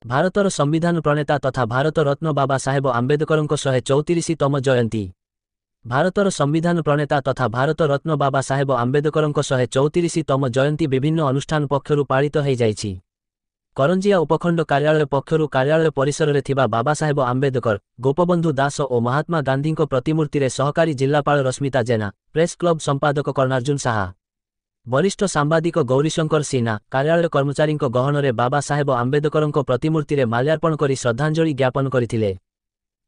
ଭାରତର ସମ୍ବିଧାନ ପ୍ରଣେତା ତଥା ଭାରତ ରତ୍ନ ବାବା ସାହେବ ଆମ୍ବେଦକରଙ୍କ 134ତମ ଜୟନ୍ତୀ। ଭାରତର ସମ୍ବିଧାନ ପ୍ରଣେତା ତଥା ଭାରତ ରତ୍ନ ବାବା ସାହେବ ଆମ୍ବେଦକରଙ୍କ 134ତମ ଜୟନ୍ତୀ ବିଭିନ୍ନ ଅନୁଷ୍ଠାନ ପକ୍ଷରୁ ପାଳିତ ହୋଇଯାଇଛି। କରଞ୍ଜିଆ ଉପଖଣ୍ଡ କାର୍ଯ୍ୟାଳୟ ପକ୍ଷରୁ କାର୍ଯ୍ୟାଳୟ ପରିସରରେ ଥିବା ବାବା ସାହେବ ଆମ୍ବେଦକର, ଗୋପବନ୍ଧୁ ଦାସ ଓ ମହାତ୍ମା ଗାନ୍ଧୀଙ୍କ ପ୍ରତିମୂର୍ତ୍ତିରେ ସହକାରୀ ଜିଲ୍ଲାପାଳ ରଶ୍ମିତା ଜେନା, ପ୍ରେସ୍ କ୍ଲବ ସମ୍ପାଦକ କର୍ଣ୍ଣାର୍ଜୁନ ସାହା, ବରିଷ୍ଠ ସାମ୍ବାଦିକ ଗୌରୀଶଙ୍କର ସିହ୍ନା, କାର୍ଯ୍ୟାଳୟ କର୍ମଚାରୀଙ୍କ ଗହଣରେ ବାବା ସାହେବ ଆମ୍ବେଦକରଙ୍କ ପ୍ରତିମୂର୍ତ୍ତିରେ ମାଲ୍ୟାର୍ପଣ କରି ଶ୍ରଦ୍ଧାଞ୍ଜଳି ଜ୍ଞାପନ କରିଥିଲେ।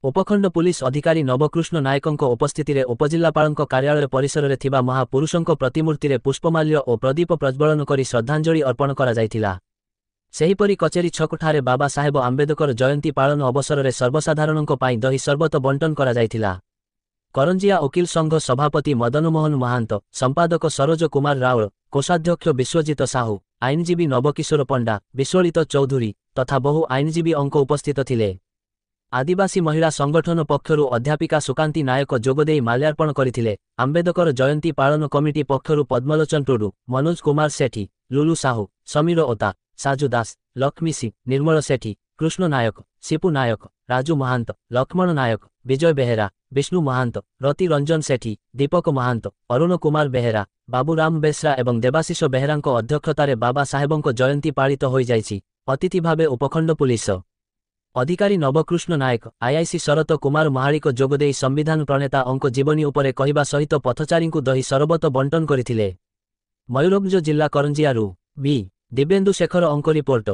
ଉପଖଣ୍ଡ ପୁଲିସ ଅଧିକାରୀ ନବକୃଷ୍ଣ ନାୟକଙ୍କ ଉପସ୍ଥିତିରେ ଉପଜିଲ୍ଲାପାଳଙ୍କ କାର୍ଯ୍ୟାଳୟ ପରିସରରେ ଥିବା ମହାପୁରୁଷଙ୍କ ପ୍ରତିମୂର୍ତ୍ତିରେ ପୁଷ୍ପମାଲ୍ୟ ଓ ପ୍ରଦୀପ ପ୍ରଜ୍ୱଳନ କରି ଶ୍ରଦ୍ଧାଞ୍ଜଳି ଅର୍ପଣ କରାଯାଇଥିଲା। ସେହିପରି କଚେରୀ ଛକଠାରେ ବାବା ସାହେବ ଆମ୍ବେଦକର ଜୟନ୍ତୀ ପାଳନ ଅବସରରେ ସର୍ବସାଧାରଣଙ୍କ ପାଇଁ ଦହି ସରବତ ବଣ୍ଟନ କରାଯାଇଥିଲା। କରଞ୍ଜିଆ ଓକିଲ ସଂଘ ସଭାପତି ମଦନମୋହନ ମହାନ୍ତ, ସମ୍ପାଦକ ସରୋଜ କୁମାର ରାଉଳ, କୋଷାଧ୍ୟକ୍ଷ ବିଶ୍ୱଜିତ ସାହୁ, ଆଇନଜୀବୀ ନବକିଶୋର ପଣ୍ଡା, ବିଶ୍ୱଳିତ ଚୌଧୁରୀ ତଥା ବହୁ ଆଇନଜୀବୀ ଅଙ୍କ ଉପସ୍ଥିତ ଥିଲେ। ଆଦିବାସୀ ମହିଳା ସଂଗଠନ ପକ୍ଷରୁ ଅଧ୍ୟାପିକା ସୁକାନ୍ତି ନାୟକ ଯୋଗଦେଇ ମାଲ୍ୟାର୍ପଣ କରିଥିଲେ। ଆମ୍ବେଦକର ଜୟନ୍ତୀ ପାଳନ କମିଟି ପକ୍ଷରୁ ପଦ୍ମଲୋଚନ ଟୁଡୁ, ମନୋଜ କୁମାର ସେଠୀ, ଲୁଲୁ ସାହୁ, ସମୀର ଓତା, ସାଜୁ ଦାସ, ଲକ୍ଷ୍ମୀ ସିଂ, ନିର୍ମଳ ସେଠୀ, କୃଷ୍ଣ ନାୟକ, ସିପୁ ନାୟକ, ରାଜୁ ମହାନ୍ତ, ଲକ୍ଷ୍ମଣ ନାୟକ, ବିଜୟ ବେହେରା, ବିଷ୍ଣୁ ମହାନ୍ତ, ରତି ରଞ୍ଜନ ସେଠୀ, ଦୀପକ ମହାନ୍ତ, ଅରୁଣ କୁମାର ବେହେରା, ବାବୁରାମ ବେଶ୍ରା ଏବଂ ଦେବାଶିଷ ବେହେରାଙ୍କ ଅଧ୍ୟକ୍ଷତାରେ ବାବା ସାହେବଙ୍କ ଜୟନ୍ତୀ ପାଳିତ ହୋଇଯାଇଛି। ଅତିଥି ଭାବେ ଉପଖଣ୍ଡ ପୁଲିସ ଅଧିକାରୀ ନବକୃଷ୍ଣ ନାୟକ, ଆଇଆଇସି ଶରତ କୁମାର ମହାଳିକ ଯୋଗଦେଇ ସମ୍ବିଧାନ ପ୍ରଣେତା ଅଙ୍କ ଜୀବନୀ ଉପରେ କହିବା ସହିତ ପଥଚାରୀଙ୍କୁ ଦହି ସରବତ ବଣ୍ଟନ କରିଥିଲେ। ମୟୂରଭଞ୍ଜ ଜିଲ୍ଲା କରଞ୍ଜିଆରୁ ବି ଦିବ୍ୟେନ୍ଦୁ ଶେଖର ଅଙ୍କ ରିପୋର୍ଟ।